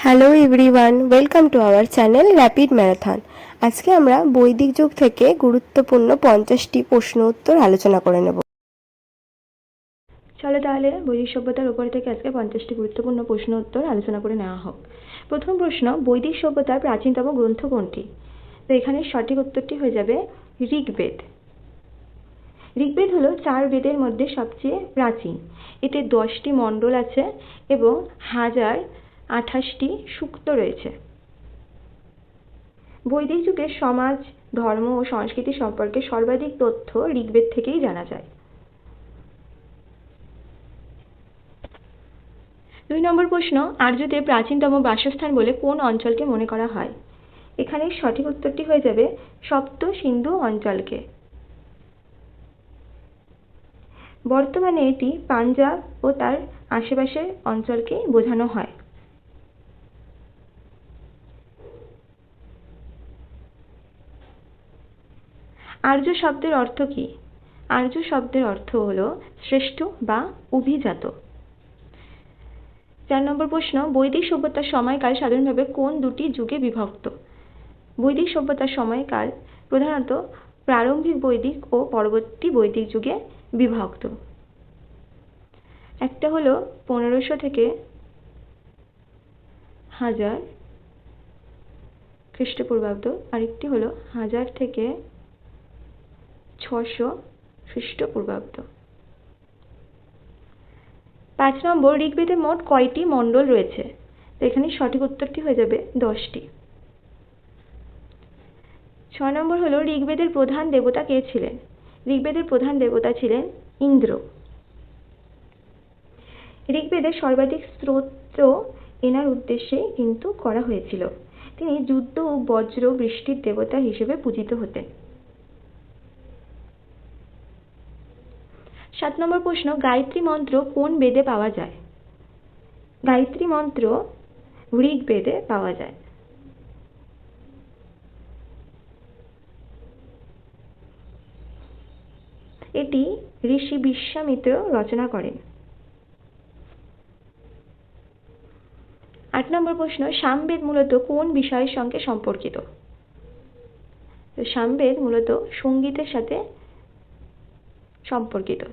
Hello everyone, welcome to our channel rapid marathon. আজকে আমরা বৈদিক যুগ থেকে গুরুত্বপূর্ণ 50টি প্রশ্ন উত্তর আলোচনা করে নেব। চলো তাহলে বৈদিক সভ্যতার উপর থেকে আজকে 50টি গুরুত্বপূর্ণ প্রশ্ন উত্তর আলোচনা করে নেওয়া হোক। প্রথম প্রশ্ন, বৈদিক সভ্যতার প্রাচীনতম গ্রন্থ কোনটি? তো এখানে সঠিক উত্তরটি হয়ে যাবে ঋগ্বেদ। ঋগ্বেদ হলো 4 বেদের মধ্যে সবচেয়ে প্রাচীন। এতে 10টি মণ্ডল আছে এবং 1028টি সূক্ত রয়েছে। বৈদিক যুগের সমাজ, ধর্ম ও সংস্কৃতি সম্পর্কে সর্বাধিক তথ্য ঋগ্বেদ থেকেই জানা যায়। 2 নম্বর প্রশ্ন, আর্যদের প্রাচীনতম বাসস্থান বলে কোন অঞ্চলকে মনে করা হয়? এখানে সঠিক উত্তরটি হয়ে যাবে সপ্ত সিন্ধু অঞ্চলকে। বর্তমানে এটি পাঞ্জাব ও তার আশেপাশের অঞ্চলকে বোঝানো হয়। আর্য শব্দের অর্থ কি? আর্য শব্দের অর্থ হলো শ্রেষ্ঠ বা অভিজাত। 4 নম্বর প্রশ্ন, বৈদিক সভ্যতার সময়কাল সাধারণভাবে কোন দুটি যুগে বিভক্ত? বৈদিক সভ্যতার সময়কাল প্রধানত প্রারম্ভিক বৈদিক ও পরবর্তী বৈদিক যুগে বিভক্ত। একটা হলো 1500 থেকে 1000 খ্রিস্টপূর্বাব্দ, আরেকটি হলো 1000 থেকে 600 খ্রিস্টপূর্বাব্দ। 5 নম্বর, ঋগ্বেদে মোট কয়টি মণ্ডল রয়েছে? তো এখানে সঠিক উত্তরটি হয়ে যাবে 10টি। 6 নম্বর হলো, ঋগ্বেদের প্রধান দেবতা কে ছিলেন? ঋগ্বেদের প্রধান দেবতা ছিলেন ইন্দ্র। ঋগ্বেদের সর্বাধিক স্তোত্র এনার উদ্দেশ্যে কিন্তু করা হয়েছিল। তিনি যুদ্ধ ও বজ্র বৃষ্টির দেবতা হিসেবে পূজিত হতেন। 7 নম্বর প্রশ্ন, গায়ত্রী মন্ত্র কোন বেদে পাওয়া যায়? গায়ত্রী মন্ত্র ঋগ্বেদে পাওয়া যায়। এটি ঋষি বিশ্বামিত্র রচনা করেন। 8 নম্বর প্রশ্ন, সামবেদ মূলত কোন বিষয়ের সঙ্গে সম্পর্কিত? সামবেদ মূলত সঙ্গীতের সাথে সম্পর্কিত।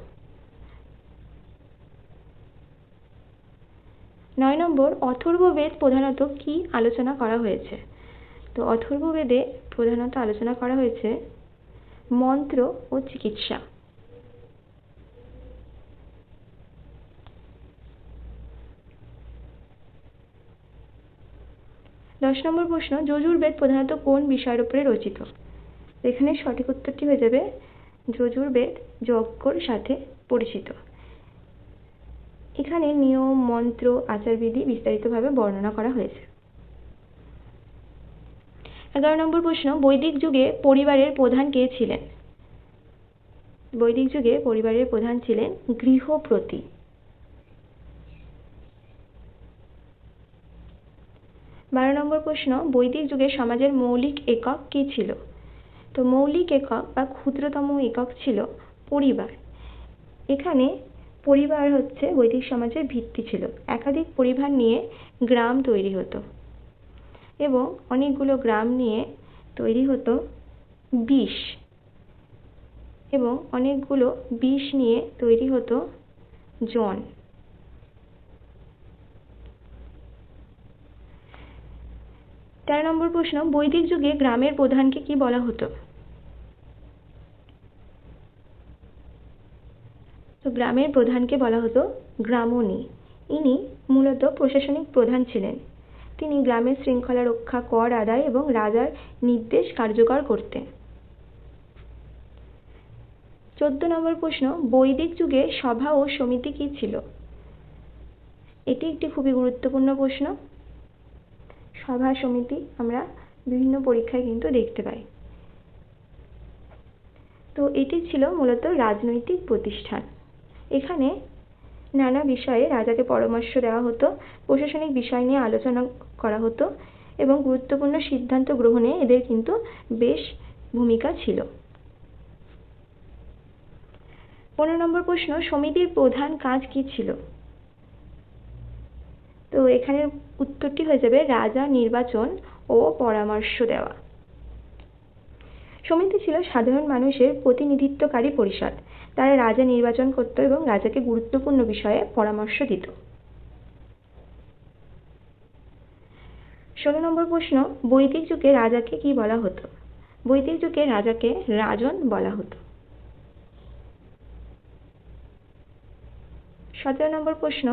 9 নম্বর, অথর্ববেদ প্রধানত কি আলোচনা করা হয়েছে? তো অথর্ববেদে প্রধানত আলোচনা করা হয়েছে মন্ত্র ও চিকিৎসা। 10 নম্বর প্রশ্ন, যজুর্বেদ প্রধানত কোন বিষয়ের উপরে রচিত? এখানে সঠিক উত্তরটি হয়ে যাবে যজুর্বেদ যজ্ঞর সাথে পরিচিত। এখানে নিয়ম, মন্ত্র, আচারবিধি বিস্তারিতভাবে বর্ণনা করা হয়েছে। 11 নম্বর প্রশ্ন, বৈদিক যুগে পরিবারের প্রধান কে ছিলেন? বৈদিক যুগে পরিবারের প্রধান ছিলেন গৃহপতি। 12 নম্বর প্রশ্ন, বৈদিক যুগে সমাজের মৌলিক একক কি ছিল? তো মৌলিক একক বা ক্ষুদ্রতম একক ছিল পরিবার। এখানে পরিবার হচ্ছে বৈদিক সমাজের ভিত্তি ছিল। একাধিক পরিবার নিয়ে গ্রাম তৈরি হতো এবং অনেকগুলো গ্রাম নিয়ে তৈরি হতো বিষ, এবং অনেকগুলো বিষ নিয়ে তৈরি হতো জন। 13 নম্বর প্রশ্ন, বৈদিক যুগে গ্রামের প্রধানকে কি বলা হতো? তো গ্রামের প্রধানকে বলা হতো গ্রামণী। ইনি মূলত প্রশাসনিক প্রধান ছিলেন। তিনি গ্রামের শৃঙ্খলা রক্ষা, কর আদায় এবং রাজার নির্দেশ কার্যকর করতেন। 14 নম্বর প্রশ্ন, বৈদিক যুগে সভা ও সমিতি কি ছিল? এটি একটি খুবই গুরুত্বপূর্ণ প্রশ্ন। সভা সমিতি আমরা বিভিন্ন পরীক্ষায় কিন্তু দেখতে পাই। তো এটি ছিল মূলত রাজনৈতিক প্রতিষ্ঠান। এখানে নানা বিষয়ে রাজাকে পরামর্শ দেওয়া হতো, প্রশাসনিক বিষয় নিয়ে আলোচনা করা হতো এবং গুরুত্বপূর্ণ সিদ্ধান্ত গ্রহণে এদের কিন্তু বেশ ভূমিকা ছিল। 15 নম্বর প্রশ্ন, সমিতির প্রধান কাজ কি ছিল? তো এখানে উত্তরটি হয়ে যাবে রাজা নির্বাচন ও পরামর্শ দেওয়া। সমিতি ছিল সাধারণ মানুষের প্রতিনিধিত্বকারী পরিষদ। তারা রাজা নির্বাচন করত এবং রাজাকে গুরুত্বপূর্ণ বিষয়ে পরামর্শ দিত। 16 নম্বর প্রশ্ন, বৈদিক যুগে রাজাকে কি বলা হতো? বৈদিক যুগে রাজাকে রাজন বলা হতো। 17 নম্বর প্রশ্ন,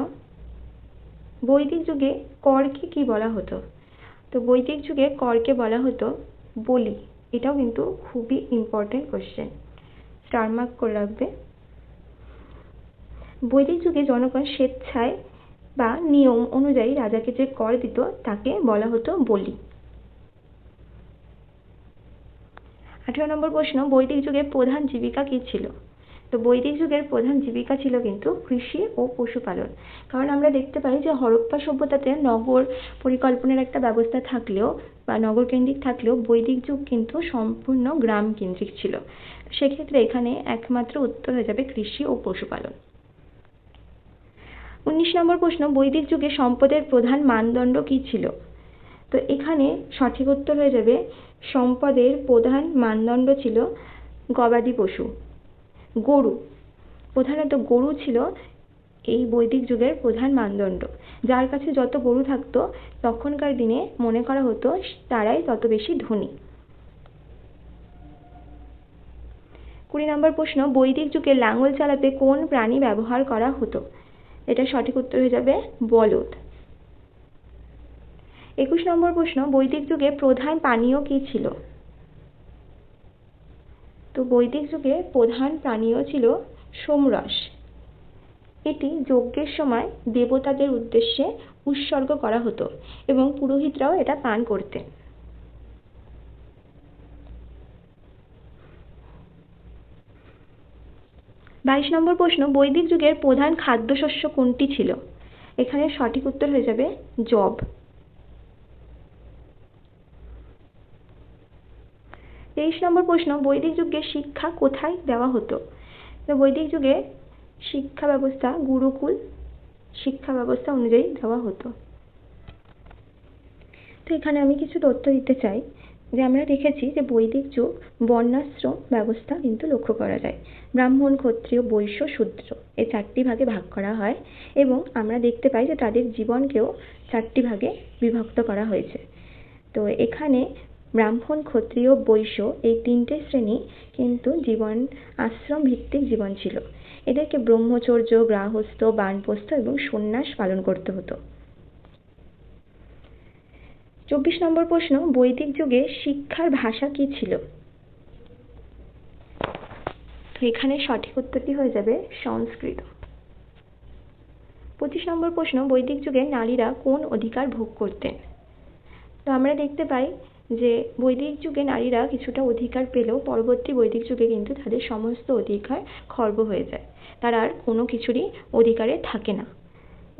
বৈদিক যুগে করকে কি বলা হতো? তো বৈদিক যুগে করকে বলা হতো বলি। এটাও কিন্তু খুবই ইম্পর্টেন্ট কোশ্চেন, স্টার মার্ক করে রাখবে। বৈদিক যুগে জনগণ স্বেচ্ছায় বা নিয়ম অনুযায়ী রাজাকে যে কর দিত তাকে বলা হতো বলি। 18 নম্বর প্রশ্ন, বৈদিক যুগের প্রধান জীবিকা কি ছিল? তো বৈদিক যুগের প্রধান জীবিকা ছিল কিন্তু কৃষি ও পশুপালন। কারণ আমরা দেখতে পাই যে হরপ্পা সভ্যতাতে নগর পরিকল্পনার একটা ব্যবস্থা থাকলেও বা নগর কেন্দ্রিক থাকলেও বৈদিক যুগ কিন্তু সম্পূর্ণ গ্রাম কেন্দ্রিক ছিল। সেক্ষেত্রে এখানে একমাত্র উত্তর হয়ে যাবে কৃষি ও পশুপালন। 19 নম্বর প্রশ্ন, বৈদিক যুগে সম্পদের প্রধান মানদণ্ড কি ছিল? তো এখানে সঠিক উত্তর হয়ে যাবে সম্পদের প্রধান মানদণ্ড ছিল গবাদি পশু, গরু। প্রধানত গরু ছিল এই বৈদিক যুগের প্রধান মানদণ্ড। যার কাছে যত গরু থাকতো তখনকার দিনে মনে করা হতো তারাই তত বেশি ধনী। 20 নম্বর প্রশ্ন, বৈদিক যুগে লাঙল চালাতে কোন প্রাণী ব্যবহার করা হতো? এটা সঠিক উত্তর হয়ে যাবে বলদ। 21 নম্বর প্রশ্ন, বৈদিক যুগে প্রধান পানীয় কি ছিল? তো বৈদিক যুগে প্রধান পানীয় ছিল সোমরস। এটি যজ্ঞের সময় দেবতাদের উদ্দেশ্যে উৎসর্গ করা হতো এবং পুরোহিতরাও এটা পান করতেন। 22 নম্বর প্রশ্ন, বৈদিক যুগের প্রধান খাদ্যশস্য কোনটি ছিল? এখানে সঠিক উত্তর হয়ে যাবে যব। 23 নম্বর প্রশ্ন, বৈদিক যুগে শিক্ষা কোথায় দেওয়া হতো? তো বৈদিক যুগে শিক্ষা ব্যবস্থা গুরুকুল শিক্ষা ব্যবস্থা অনুযায়ী দেওয়া হতো। তো এখানে আমি কিছু তথ্য দিতে চাই যে আমরা দেখেছি যে বৈদিক যুগ বর্ণাশ্রম ব্যবস্থা কিন্তু লক্ষ্য করা যায়। ব্রাহ্মণ, ক্ষত্রিয়, বৈশ্য, শূদ্র এই 4টি ভাগে ভাগ করা হয় এবং আমরা দেখতে পাই যে তাদের জীবনকেও 4টি ভাগে বিভক্ত করা হয়েছে। তো এখানে ব্রাহ্মণ, ক্ষত্রিয়, বৈশ্য এই 3টে শ্রেণী কিন্তু জীবন আশ্রম ভিত্তিক জীবন ছিল। এদেরকে ব্রহ্মচর্য, গার্হস্থ্য, বানপ্রস্থ এবং সন্ন্যাস পালন করতে হতো। 24 নম্বর প্রশ্ন, বৈদিক যুগে শিক্ষার ভাষা কি ছিল? তো এখানে সঠিক উত্তরটি হয়ে যাবে সংস্কৃত। 25 নম্বর প্রশ্ন, বৈদিক যুগে নারীরা কোন অধিকার ভোগ করতেন? তো আমরা দেখতে পাই যে বৈদিক যুগে নারীরা কিছুটা অধিকার পেলেও পরবর্তী বৈদিক যুগে কিন্তু তাদের সমস্ত অধিকার খর্ব হয়ে যায়। তারা আর কোনো কিছুরই অধিকারে থাকে না।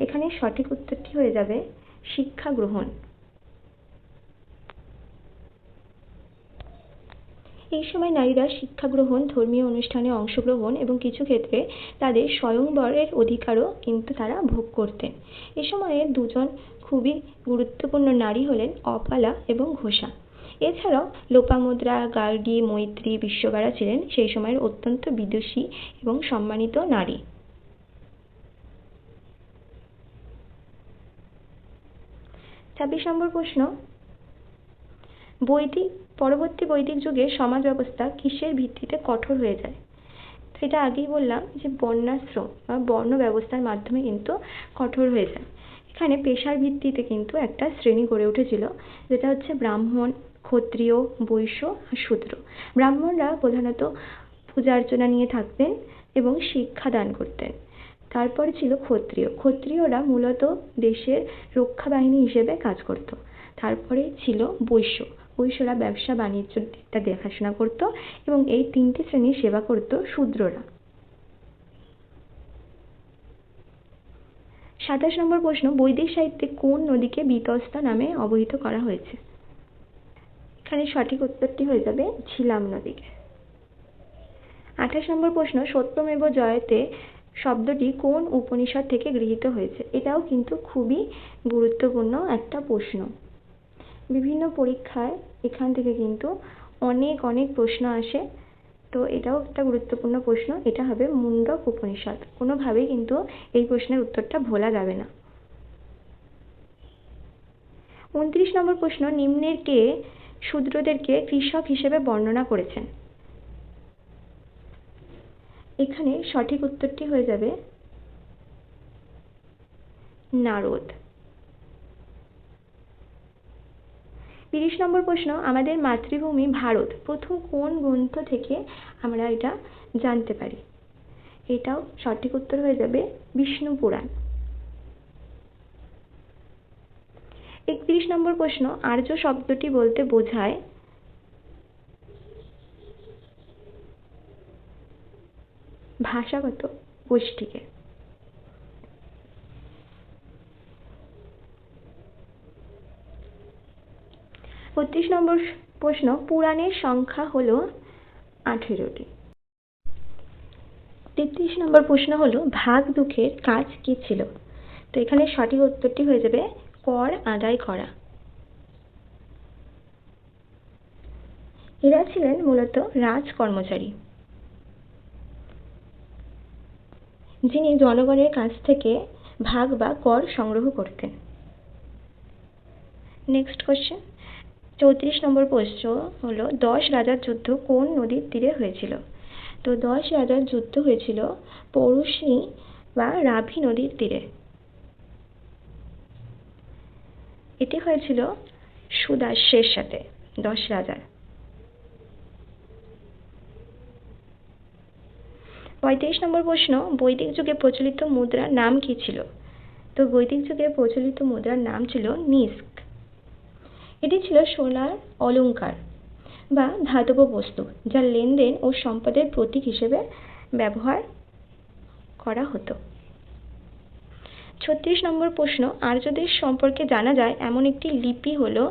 এখানে সঠিক উত্তরটি হয়ে যাবে শিক্ষা গ্রহণ। এই সময় নারীরা শিক্ষা গ্রহণ, ধর্মীয় অনুষ্ঠানে অংশগ্রহণ এবং কিছু ক্ষেত্রে তাদের স্বয়ংবরের অধিকারও কিন্তু তারা ভোগ করতেন। এ সময়ে দুজন খুবই গুরুত্বপূর্ণ নারী হলেন অপালা এবং ঘোষা। এছাড়াও লোপামুদ্রা, গার্গী, মৈত্রী, বিশ্ববারা ছিলেন সেই সময়ের অত্যন্ত বিদুষী এবং সম্মানিত নারী। 26 নম্বর প্রশ্ন, পরবর্তী বৈদিক যুগে সমাজ ব্যবস্থা কিসের ভিত্তিতে কঠোর হয়ে যায়? তো এটা আগেই বললাম যে বর্ণাশ্রম বা বর্ণ ব্যবস্থার মাধ্যমে কিন্তু কঠোর হয়ে যায়। এখানে পেশার ভিত্তিতে কিন্তু একটা শ্রেণী গড়ে উঠেছিল যেটা হচ্ছে ব্রাহ্মণ, ক্ষত্রিয়, বৈশ্য আর শূদ্র। ব্রাহ্মণরা প্রধানত পূজা অর্চনা নিয়ে থাকতেন এবং শিক্ষা দান করতেন। তারপর ছিল ক্ষত্রিয়। ক্ষত্রিয়রা মূলত দেশের রক্ষা বাহিনী হিসেবে কাজ করত। তারপরে ছিল বৈশ্য। বৈশ্যরা ব্যবসা বাণিজ্য দিকটা দেখাশোনা করত এবং এই 3টি শ্রেণীর সেবা করত শূদ্ররা। 27 নম্বর প্রশ্ন, বৈদিক সাহিত্যে কোন নদীকে বিতস্তা নামে অবহিত করা হয়েছে? এখানে সঠিক উত্তরটি হয়ে যাবে ঝিলাম নদীকে। 28 নম্বর প্রশ্ন, সত্যমেব জয়তে শব্দটি কোন উপনিষদ থেকে গৃহীত হয়েছে? এটাও কিন্তু খুবই গুরুত্বপূর্ণ একটা প্রশ্ন। বিভিন্ন পরীক্ষায় এখান থেকে কিন্তু অনেক প্রশ্ন আসে, তো এটাও একটা গুরুত্বপূর্ণ প্রশ্ন। এটা হবে মুন্ডক উপনিষদ। কোনোভাবেই কিন্তু এই প্রশ্নের উত্তরটা ভোলা যাবে না। 29 নম্বর প্রশ্ন, নিম্নের কে শূদ্রদেরকে কৃষক হিসেবে বর্ণনা করেছেন? এখানে সঠিক উত্তরটি হয়ে যাবে নারদ। 30 নম্বর প্রশ্ন, আমাদের মাতৃভূমি ভারত প্রথম কোন গ্রন্থ থেকে আমরা এটা জানতে পারি? এটাও সঠিক উত্তর হয়ে যাবে বিষ্ণু পুরাণ। 31 নম্বর প্রশ্ন, আর্য শব্দটি বলতে বোঝায় ভাষাগত গোষ্ঠীকে। 32 নম্বর প্রশ্ন, পুরাণের সংখ্যা হলো 18টি। 33 নম্বর প্রশ্ন হলো ভাগ দুঃখের কাজ কি ছিল? তো এখানে সঠিক উত্তরটি হয়ে যাবে কর আদায় করা। এরা ছিলেন মূলত রাজ কর্মচারী, যিনি জনগণের কাছ থেকে ভাগ বা কর সংগ্রহ করতেন। নেক্সট কোশ্চেন, 34 নম্বর প্রশ্ন হলো 10 রাজার যুদ্ধ কোন নদীর তীরে হয়েছিল? তো 10 রাজার যুদ্ধ হয়েছিল পৌরুষণী বা রাভি নদীর তীরে। এটি হয়েছিল সুদাসের সাথে 10 রাজার। 35 নম্বর প্রশ্ন, বৈদিক যুগে প্রচলিত মুদ্রার নাম কি ছিল? তো বৈদিক যুগে প্রচলিত মুদ্রার নাম ছিল নিস্ক। এটি ছিল সোনার অলংকার বা ধাতব বস্তু, যা লেনদেন ও সম্পদের প্রতীক হিসেবে ব্যবহার করা হতো। 36 নম্বর প্রশ্ন, আর্যদের সম্পর্কে জানা যায় এমন একটি লিপি হলো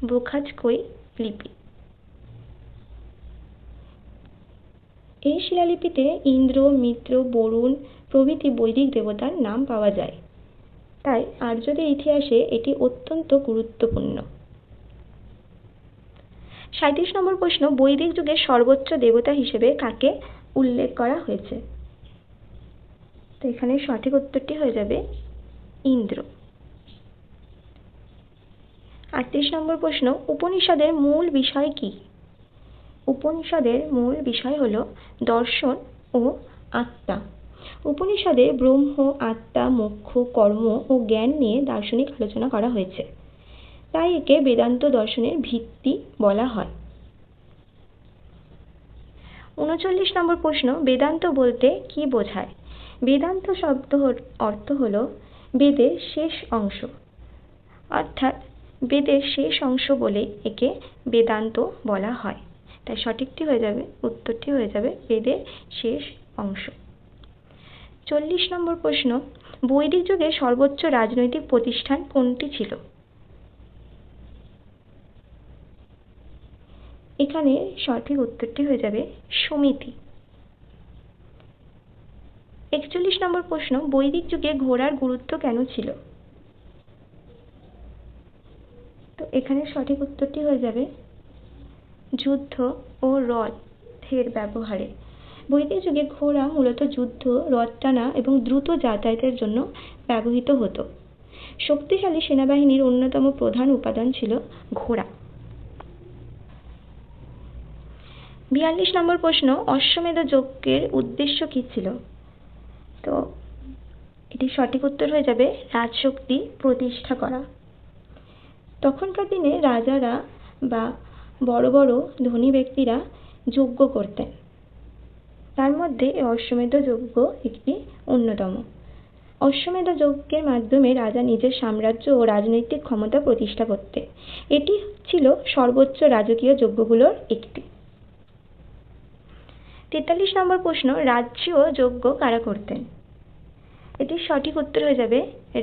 বোখাজকই লিপি। এই শিলালিপিতে ইন্দ্র, মিত্র, বরুণ প্রভৃতি বৈদিক দেবতার নাম পাওয়া যায়, তাই আর্যদের ইতিহাসে এটি অত্যন্ত গুরুত্বপূর্ণ। 37 নম্বর প্রশ্ন, বৈদিক যুগের সর্বোচ্চ দেবতা হিসেবে কাকে উল্লেখ করা হয়েছে? তো এখানে সঠিক উত্তরটি হয়ে যাবে ইন্দ্র। 38 নম্বর প্রশ্ন, উপনিষদের মূল বিষয় কি? উপনিষদের মূল বিষয় হলো দর্শন ও আত্মা। উপনিষদে ব্রহ্ম, আত্মা, মোক্ষ, কর্ম ও জ্ঞান নিয়ে দার্শনিক আলোচনা করা হয়েছে, তাই একে বেদান্ত দর্শনের ভিত্তি বলা হয়। 39 নম্বর প্রশ্ন, বেদান্ত বলতে কি বোঝায়? বেদান্ত শব্দের অর্থ হলো বেদের শেষ অংশ, অর্থাৎ বেদের শেষ অংশ বলে একে বেদান্ত বলা হয়, তাই সঠিকটি হয়ে যাবে, উত্তরটি হয়ে যাবে বেদের শেষ অংশ। 40 নম্বর প্রশ্ন, বৈদিক যুগে সর্বোচ্চ রাজনৈতিক প্রতিষ্ঠান কোনটি ছিল? এখানে সঠিক উত্তরটি হয়ে যাবে সমিতি। 41 নম্বর প্রশ্ন, বৈদিক যুগে ঘোড়ার গুরুত্ব কেন ছিল? তো এখানে সঠিক উত্তরটি হয়ে যাবে যুদ্ধ ও রথের ব্যবহারে। বৈদিক যুগে ঘোড়া মূলত যুদ্ধ, রথ টানা এবং দ্রুত যাতায়াতের জন্য ব্যবহৃত হতো। শক্তিশালী সেনাবাহিনীর অন্যতম প্রধান উপাদান ছিল ঘোড়া। 42 নম্বর প্রশ্ন, অশ্বমেধ যজ্ঞের উদ্দেশ্য কি ছিল? তো এটি সঠিক উত্তর হয়ে যাবে রাজশক্তি প্রতিষ্ঠা করা। তখনকার দিনে রাজারা বা বড় বড় ধনী ব্যক্তিরা যজ্ঞ করতেন, তার মধ্যে অশ্বমেধ যজ্ঞ একটি অন্যতম। অশ্বমেধ যজ্ঞের মাধ্যমে রাজা নিজের সাম্রাজ্য ও রাজনৈতিক ক্ষমতা প্রতিষ্ঠা করতেন। এটি ছিল সর্বোচ্চ রাজকীয় যজ্ঞগুলোর একটি। 43 নম্বর প্রশ্ন, রাজ্য যজ্ঞ কারা করতেন? এটির সঠিক উত্তর হয়ে যাবে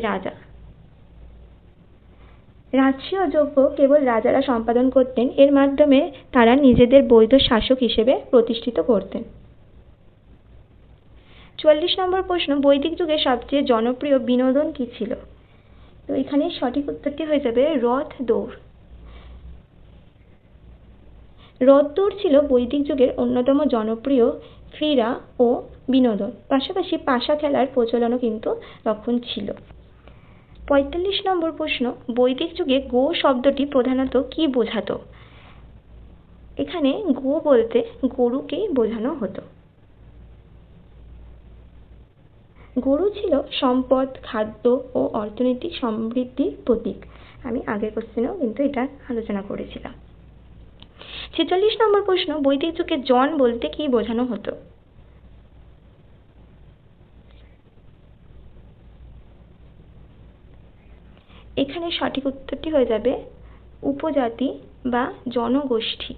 রাজা। রাজ্য যজ্ঞ কেবল রাজারা সম্পাদন করতেন, এর মাধ্যমে তারা নিজেদের বৈধ শাসক হিসেবে প্রতিষ্ঠিত করতেন। 44 নম্বর প্রশ্ন, বৈদিক যুগে সবচেয়ে জনপ্রিয় বিনোদন কী ছিল? তো এখানে সঠিক উত্তরটি হয়ে যাবে রথ দৌড়। রথ দৌড় ছিল বৈদিক যুগের অন্যতম জনপ্রিয় ক্রীড়া ও বিনোদন। পাশাপাশি পাশা খেলার প্রচলনও কিন্তু তখন ছিল। 45 নম্বর প্রশ্ন, বৈদিক যুগে গো শব্দটি প্রধানত কী বোঝাতো? এখানে গো বলতে গরুকেই বোঝানো হতো। গরু ছিল সম্পদ, খাদ্য ও অর্থনৈতিক সমৃদ্ধির প্রতীক। আমি আগের কোশ্চেনেও কিন্তু এটা আলোচনা করেছিলাম। 46 নম্বর প্রশ্ন, বৈদিক যুগে জন বলতে কী বোঝানো হতো? এখানে সঠিক উত্তরটি হয়ে যাবে উপজাতি বা জনগোষ্ঠী।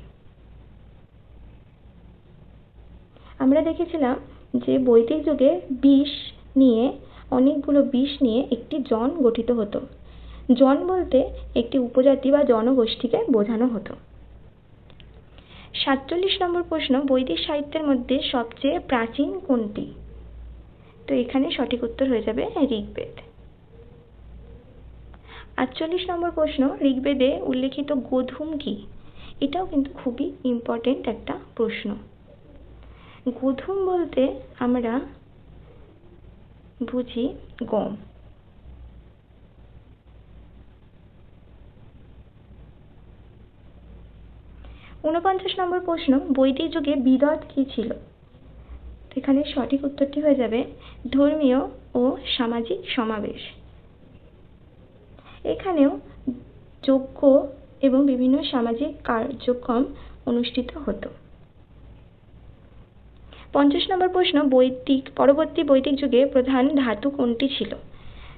আমরা দেখেছিলাম যে বৈদিক যুগে অনেকগুলো বিষ নিয়ে একটি জন গঠিত হতো। জন বলতে একটি উপজাতি বা জনগোষ্ঠীকে বোঝানো হতো। 47 নম্বর প্রশ্ন, বৈদিক সাহিত্যের মধ্যে সবচেয়ে প্রাচীন কোনটি? তো এখানে সঠিক উত্তর হয়ে যাবে ঋগ্বেদ। 48 নম্বর প্রশ্ন, ঋগ্বেদে উল্লেখিত গোধূম কি? এটাও কিন্তু খুবই ইম্পর্টেন্ট একটা প্রশ্ন। গোধূম বলতে আমরা বুঝি গম। 49 নম্বর প্রশ্ন, বৈদিক যুগে বিদত কি ছিল? এখানে সঠিক উত্তরটি হয়ে যাবে ধর্মীয় ও সামাজিক সমাবেশ। এখানেও যজ্ঞ এবং বিভিন্ন সামাজিক কার্যক্রম অনুষ্ঠিত হতো। 50 নম্বর প্রশ্ন, পরবর্তী বৈদিক যুগে প্রধান ধাতু কোনটি ছিল?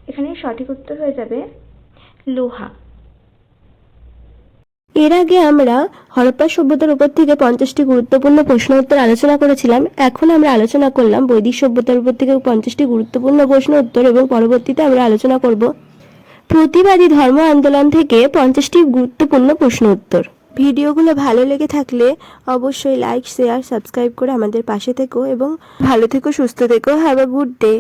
এখানে সঠিক উত্তর হয়ে যাবে লোহা। এর আগে আমরা হরপ্পা সভ্যতার উপর থেকে 50টি গুরুত্বপূর্ণ প্রশ্ন উত্তর আলোচনা করেছিলাম। এখন আমরা আলোচনা করলাম বৈদিক সভ্যতার উপর থেকে 50টি গুরুত্বপূর্ণ প্রশ্ন উত্তর, এবং পরবর্তীতে আমরা আলোচনা করব প্রতিবাদী ধর্ম আন্দোলন থেকে 50টি গুরুত্বপূর্ণ প্রশ্ন উত্তর। ভিডিওগুলো ভালো লেগে থাকলে অবশ্যই লাইক, শেয়ার, সাবস্ক্রাইব করে আমাদের পাশে থেকো এবং ভালো থেকো, সুস্থ থেকো। Have a good day.